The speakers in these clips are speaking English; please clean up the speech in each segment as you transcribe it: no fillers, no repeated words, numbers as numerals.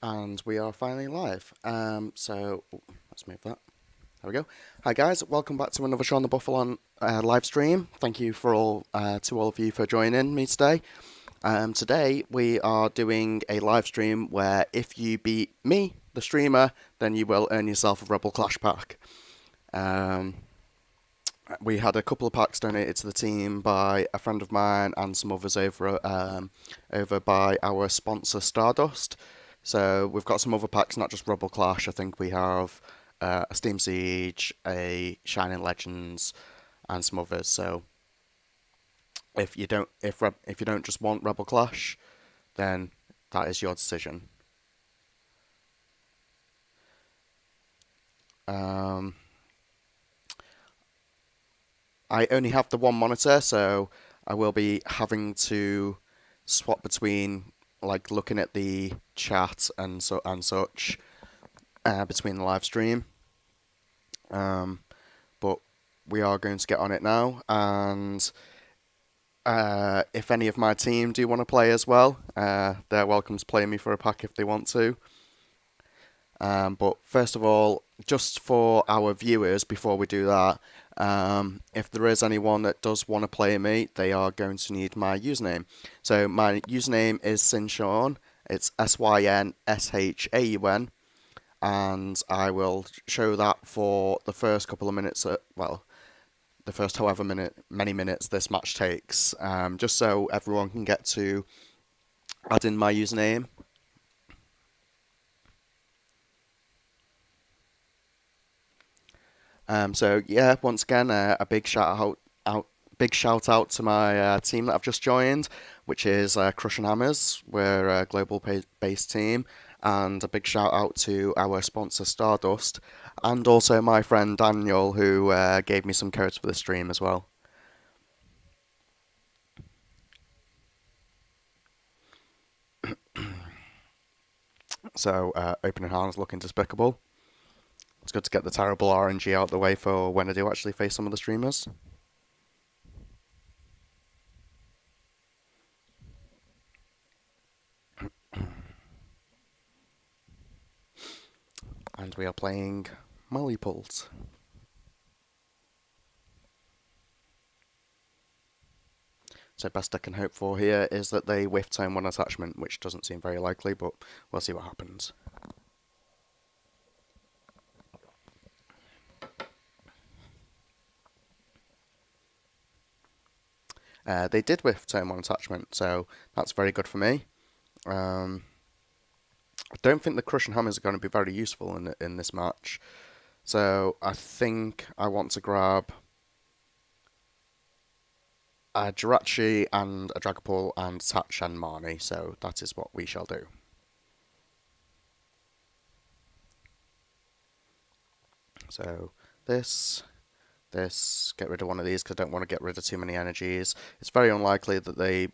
And we are finally live. Let's move that. There we go. Hi guys, welcome back to another Shaun TheBoufflant live stream. Thank you for all of you for joining me today. Today we are doing a live stream where if you beat me, the streamer, then you will earn yourself a Rebel Clash pack. We had a couple of packs donated to the team by a friend of mine and some others over by our sponsor Stardust. So we've got some other packs, not just Rebel Clash. I think we have a Steam Siege, a Shining Legends, and some others. So if you don't just want Rebel Clash, then that is your decision. Um, I only have the one monitor, so I will be having to swap between like looking at the chat and such between the live stream. But we are going to get on it now, and if any of my team do want to play as well, they're welcome to play me for a pack if they want to. But first of all, just for our viewers, before we do that, if there is anyone that does want to play me, they are going to need my username. So my username is Synshaun. It's SYNSHAUN, and I will show that for the first couple of minutes. The first many minutes this match takes, just so everyone can get to add in my username. So yeah, once again, big shout out to my team that I've just joined, which is Crush and Hammers. We're a global based team, and a big shout out to our sponsor Stardust, and also my friend Daniel, who gave me some codes for the stream as well. So opening hands looking despicable. It's good to get the terrible RNG out of the way for when I do actually face some of the streamers. And we are playing Mollypult. So best I can hope for here is that they whiff turn 1 attachment, which doesn't seem very likely, but we'll see what happens. They did whiff turn 1 attachment, so that's very good for me. I don't think the Crush and Hammers are going to be very useful in this match. So I think I want to grab a Jirachi and a Dragapult and Tatch and Marnie, so that is what we shall do. So this, get rid of one of these because I don't want to get rid of too many energies. It's very unlikely that the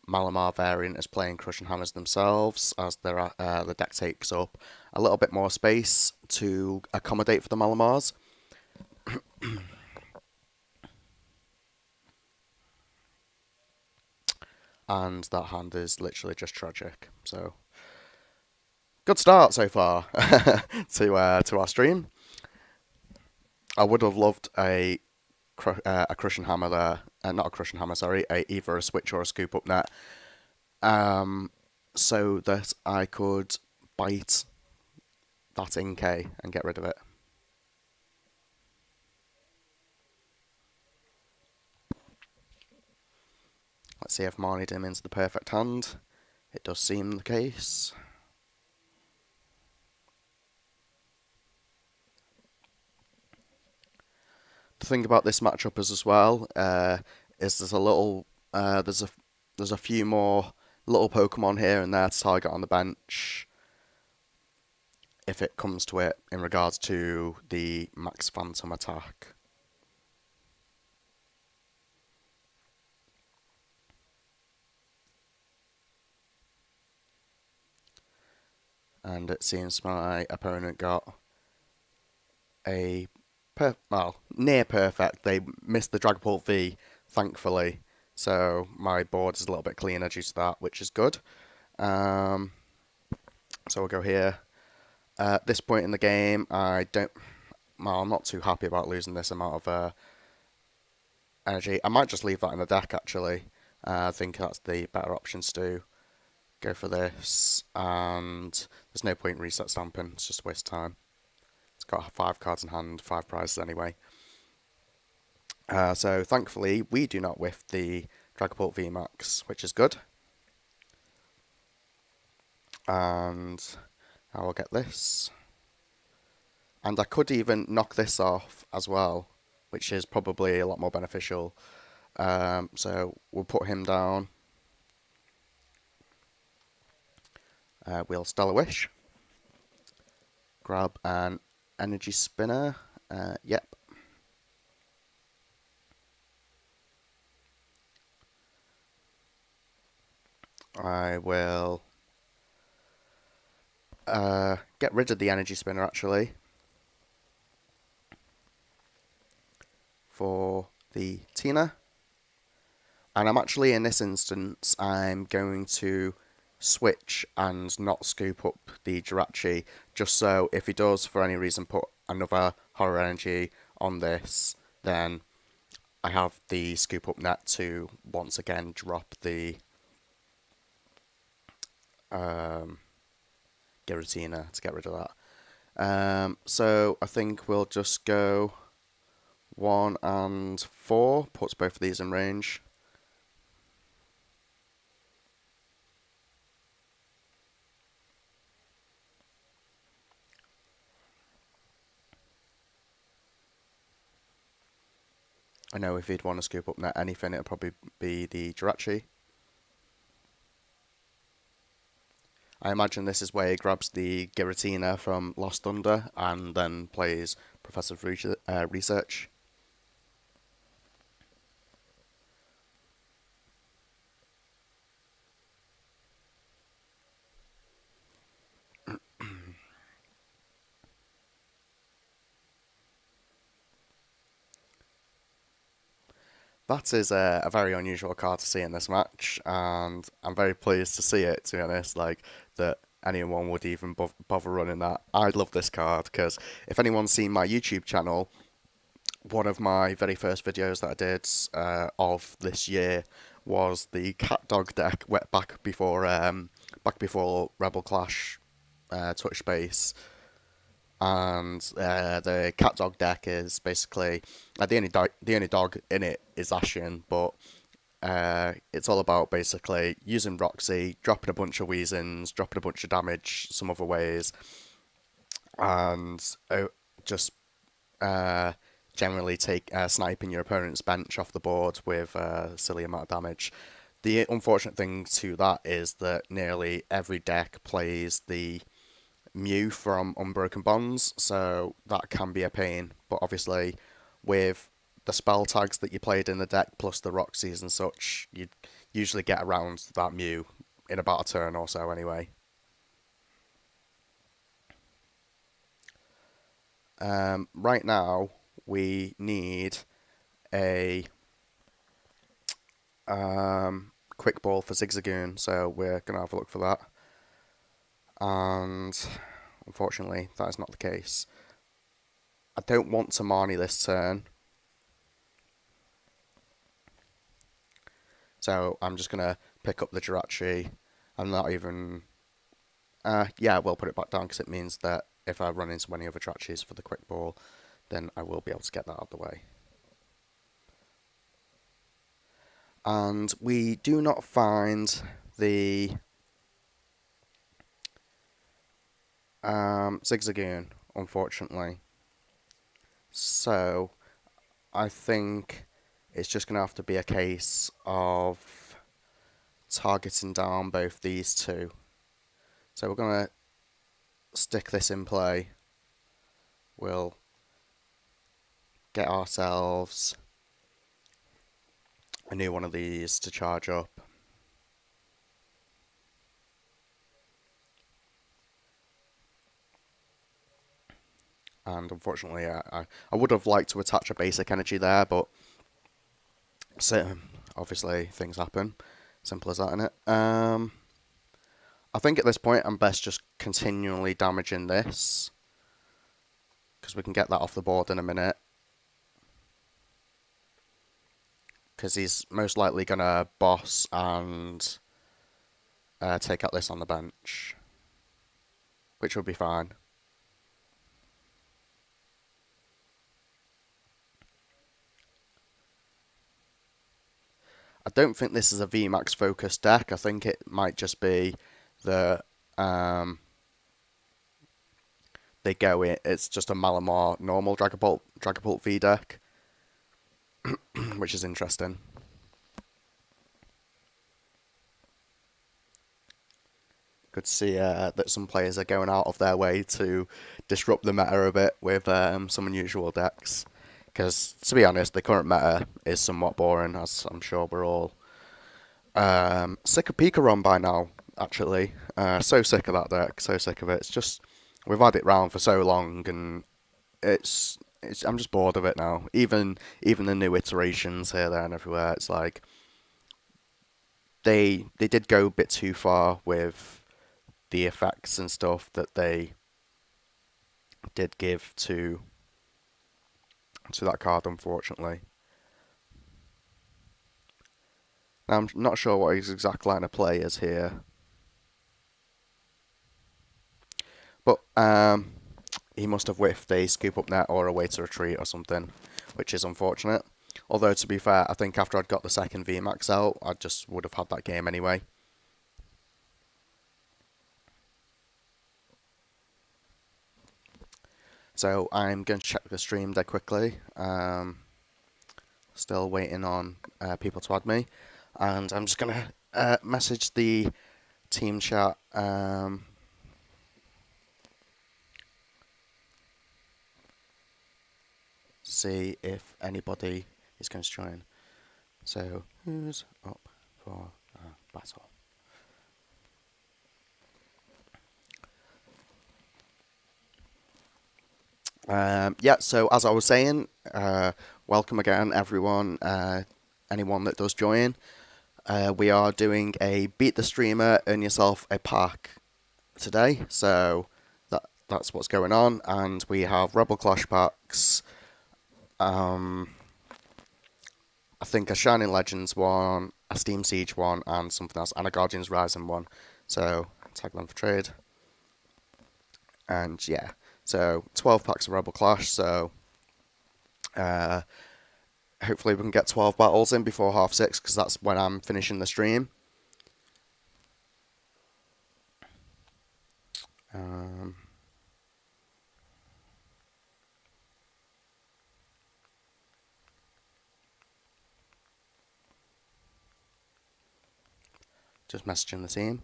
Malamar variant is playing Crush and Hammers themselves, as the deck takes up a little bit more space to accommodate for the Malamars. And that hand is literally just tragic. So good start so far to our stream. I would have loved a Crush and Hammer there, not a Crush and Hammer, sorry, either a Switch or a Scoop Up net, so that I could bite that Inkay and get rid of it. Let's see if Marnie Dimon's the perfect hand. It does seem the case. The thing about this matchup is as well is there's a few more little Pokemon here and there to target on the bench if it comes to it in regards to the Max Phantom attack. And it seems my opponent got a near perfect. They missed the Dragapult V, thankfully. So my board is a little bit cleaner due to that, which is good. So we'll go here. At this point in the game, well, I'm not too happy about losing this amount of energy. I might just leave that in the deck, actually. I think that's the better option to do. Go for this, and there's no point in reset stamping, it's just a waste of time. It's got 5 cards in hand, 5 prizes anyway. So thankfully, we do not whiff the Dragapult VMAX, which is good. And I will get this. And I could even knock this off as well, which is probably a lot more beneficial. So we'll put him down. We'll Stellar Wish. Grab an Energy Spinner. Yep. I will get rid of the Energy Spinner, actually, for the Tina. And I'm actually, in this instance, I'm going to switch and not scoop up the Jirachi, just so if he does, for any reason, put another Horror Energy on this, then I have the scoop up net to once again drop the Giratina to get rid of that. So I think we'll just go 1 and 4, puts both of these in range. I know if he'd want to scoop up net anything, it'll probably be the Jirachi. I imagine this is where he grabs the Giratina from Lost Thunder and then plays Professor's Research. That is a very unusual card to see in this match, and I'm very pleased to see it, to be honest, like, that anyone would even bother running that. I love this card, because if anyone's seen my YouTube channel, one of my very first videos that I did of this year was the Cat Dog deck back before Rebel Clash touched base, and the Cat Dog deck is basically the only dog in it is Ashen, but it's all about basically using Roxy, dropping a bunch of Weezings, dropping a bunch of damage some other ways, and just uh, generally sniping your opponent's bench off the board with a silly amount of damage. The unfortunate thing to that is that nearly every deck plays the Mew from Unbroken Bonds, so that can be a pain. But obviously, with the spell tags that you played in the deck plus the Roxys and such, you usually get around that Mew in about a turn or so anyway. Right now, we need a quick ball for Zigzagoon, so we're going to have a look for that. And unfortunately, that is not the case. I don't want to Marnie this turn, so I'm just going to pick up the Jirachi. I'm not even... yeah, we'll put it back down because it means that if I run into any other Jirachis for the quick ball, then I will be able to get that out of the way. And we do not find the Zigzagoon, unfortunately. So I think it's just going to have to be a case of targeting down both these two. So we're going to stick this in play. We'll get ourselves a new one of these to charge up. And unfortunately, I would have liked to attach a basic energy there, but so, obviously things happen. Simple as that, innit? I think at this point I'm best just continually damaging this, because we can get that off the board in a minute. Because he's most likely going to boss and take out this on the bench, which will be fine. I don't think this is a VMAX focused deck. I think it might just be that they go in. It's just a Malamar normal Dragapult V deck, which is interesting. Good to see that some players are going out of their way to disrupt the meta a bit with some unusual decks. Because, to be honest, the current meta is somewhat boring, as I'm sure we're all sick of Pikarom by now, actually. So sick of that deck, so sick of it. It's just, we've had it round for so long, and I'm just bored of it now. Even the new iterations here, there, and everywhere, it's like, they did go a bit too far with the effects and stuff that they did give to that card, unfortunately. Now, I'm not sure what his exact line of play is here, but he must have whiffed a scoop up net or a way to retreat or something, which is unfortunate. Although, to be fair, I think after I'd got the second VMAX out, I just would have had that game anyway. So I'm going to check the stream dead quickly. Still waiting on people to add me. And I'm just going to message the team chat. See if anybody is going to join. So, who's up for battle? Yeah, so as I was saying, welcome again, everyone, anyone that does join. We are doing a Beat the Streamer, Earn Yourself a Pack today, so that's what's going on, and we have Rebel Clash packs, I think a Shining Legends one, a Steam Siege one, and something else, and a Guardians Rising one, so tag them for trade. And yeah, so 12 packs of Rebel Clash, so hopefully we can get 12 battles in before 6:30, because that's when I'm finishing the stream. Just messaging the team.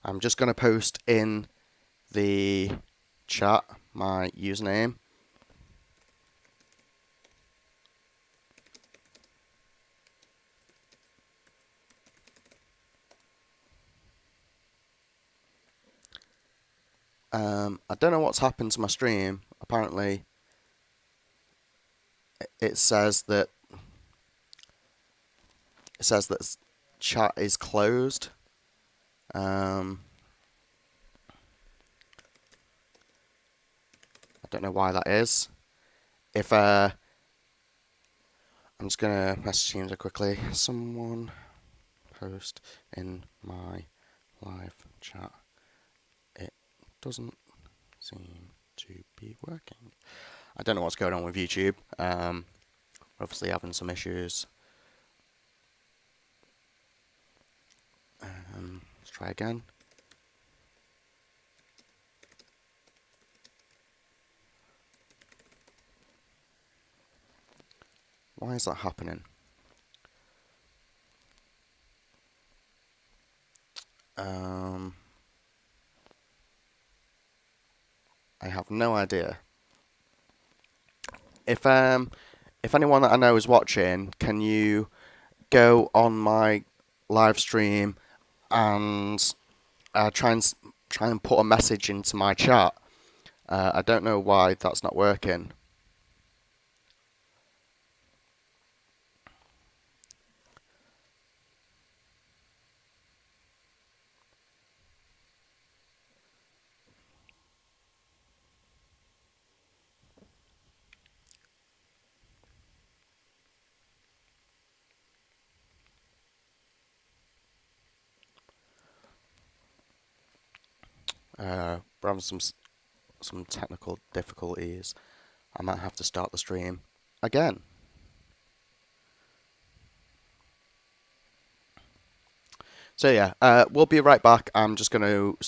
I'm just going to post in the chat my username. I don't know what's happened to my stream. Apparently, it says that chat is closed. I don't know why that is. If I'm just gonna message teams quickly. Someone post in my live chat. It doesn't seem to be working. I don't know what's going on with YouTube. We're obviously having some issues. Let's try again. Why is that happening? I have no idea. If anyone that I know is watching, can you go on my live stream and try and put a message into my chat? I don't know why that's not working. We're having some technical difficulties. I might have to start the stream again. So yeah, we'll be right back. I'm just going to